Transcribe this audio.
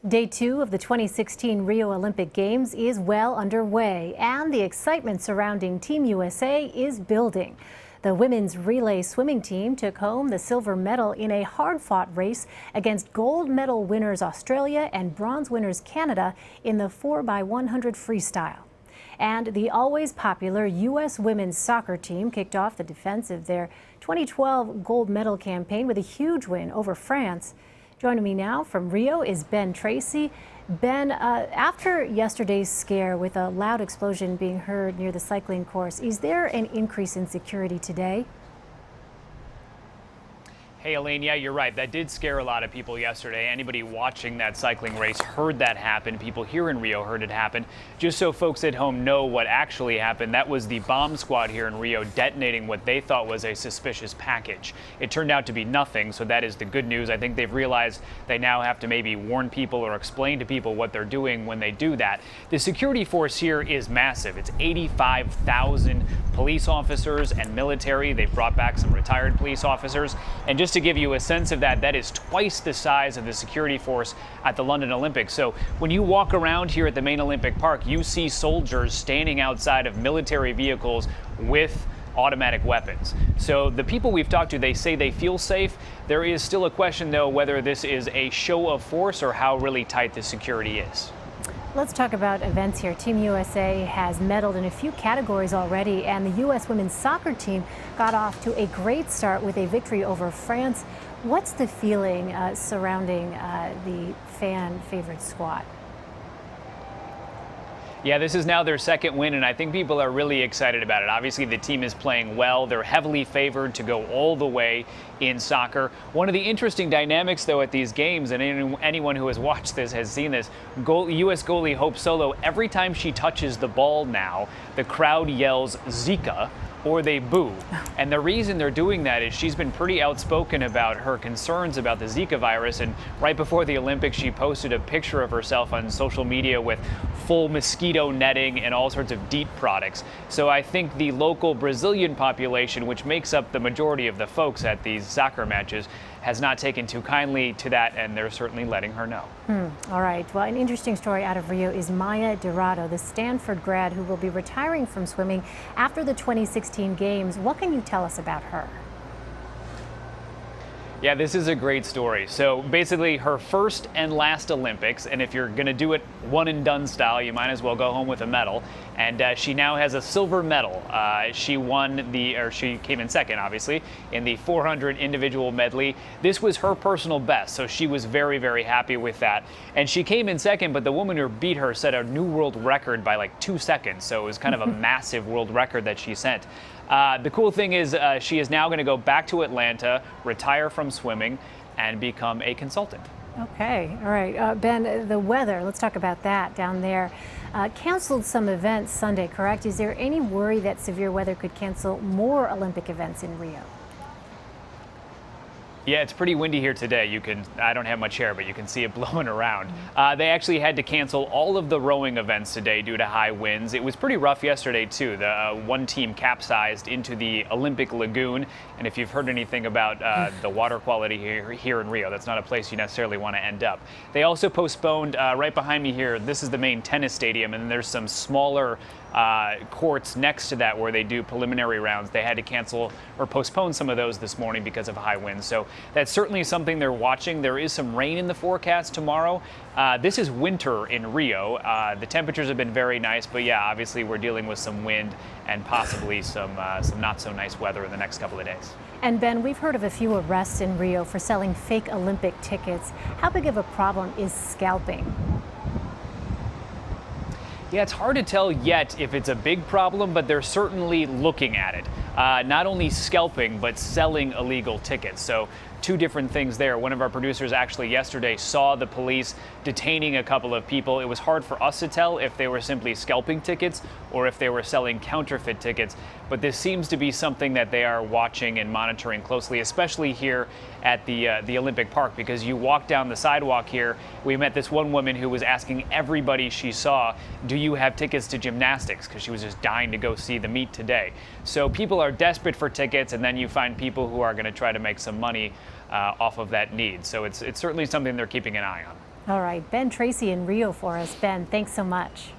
Day 2 of the 2016 Rio Olympic Games is well underway, and the excitement surrounding Team USA is building. The women's relay swimming team took home the silver medal in a hard-fought race against gold medal winners Australia and bronze winners Canada in the 4x100 freestyle. And the always popular U.S. women's soccer team kicked off the defense of their 2012 gold medal campaign with a huge win over France. Joining me now from Rio is Ben Tracy. Ben, after yesterday's scare with a loud explosion being heard near the cycling course, is there an increase in security today? Hey, Elaine, yeah, you're right. That did scare a lot of people yesterday. Anybody watching that cycling race heard that happen. People here in Rio heard it happen. Just so folks at home know what actually happened, that was the bomb squad here in Rio detonating what they thought was a suspicious package. It turned out to be nothing, so that is the good news. I think they've realized they now have to maybe warn people or explain to people what they're doing when they do that. The security force here is massive. It's 85,000 police officers and military. They've brought back some retired police officers. And just to give you a sense of that, that is twice the size of the security force at the London Olympics. So when you walk around here at the main Olympic Park, you see soldiers standing outside of military vehicles with automatic weapons. So the people we've talked to, they say they feel safe. There is still a question, though, whether this is a show of force or how really tight the security is. Let's talk about events here. Team USA has medaled in a few categories already, and the U.S. women's soccer team got off to a great start with a victory over France. What's the feeling surrounding the fan favorite squad? Yeah, this is now their second win, and I think people are really excited about it. Obviously, the team is playing well. They're heavily favored to go all the way in soccer. One of the interesting dynamics, though, at these games, and anyone who has watched this has seen this, U.S. goalie Hope Solo, every time she touches the ball now, the crowd yells Zika, or they boo. And the reason they're doing that is she's been pretty outspoken about her concerns about the Zika virus. And right before the Olympics, she posted a picture of herself on social media with full mosquito netting and all sorts of DEET products. So I think the local Brazilian population, which makes up the majority of the folks at these soccer matches, has not taken too kindly to that, and they're certainly letting her know. All right. Well, an interesting story out of Rio is Maya Dorado, the Stanford grad who will be retiring from swimming after the 2016 Games. What can you tell us about her? Yeah, this is a great story. So basically her first and last Olympics, and if you're going to do it one and done style, you might as well go home with a medal. And she now has a silver medal. She came in second, obviously, in the 400 individual medley. This was her personal best, so she was very, very happy with that. And she came in second, but the woman who beat her set a new world record by like 2 seconds. So it was kind of a massive world record that she set. The cool thing is she is now going to go back to Atlanta, retire from swimming, and become a consultant. Okay. All right. Ben, the weather, let's talk about that down there. Canceled some events Sunday, correct? Is there any worry that severe weather could cancel more Olympic events in Rio? Yeah, it's pretty windy here today. I don't have much hair, but you can see it blowing around. They actually had to cancel all of the rowing events today due to high winds. It was pretty rough yesterday, too. The one team capsized into the Olympic Lagoon. And if you've heard anything about the water quality here in Rio, that's not a place you necessarily want to end up. They also postponed, right behind me here, this is the main tennis stadium, and there's some smaller courts next to that where they do preliminary rounds. They had to cancel or postpone some of those this morning because of high winds. So that's certainly something they're watching. There is some rain in the forecast tomorrow. This is winter in Rio. The temperatures have been very nice, but yeah, obviously we're dealing with some wind and possibly some not so nice weather in the next couple of days. And Ben, we've heard of a few arrests in Rio for selling fake Olympic tickets. How big of a problem is scalping? Yeah, it's hard to tell yet if it's a big problem, but they're certainly looking at it. Not only scalping, but selling illegal tickets. So two different things there. One of our producers actually yesterday saw the police detaining a couple of people. It was hard for us to tell if they were simply scalping tickets or if they were selling counterfeit tickets. But this seems to be something that they are watching and monitoring closely, especially here at the Olympic Park, because you walk down the sidewalk here. We met this one woman who was asking everybody she saw, do you have tickets to gymnastics? Because she was just dying to go see the meet today. So people are desperate for tickets, and then you find people who are going to try to make some money off of that need. So it's certainly something they're keeping an eye on. All right, Ben Tracy in Rio for us. Ben, thanks so much.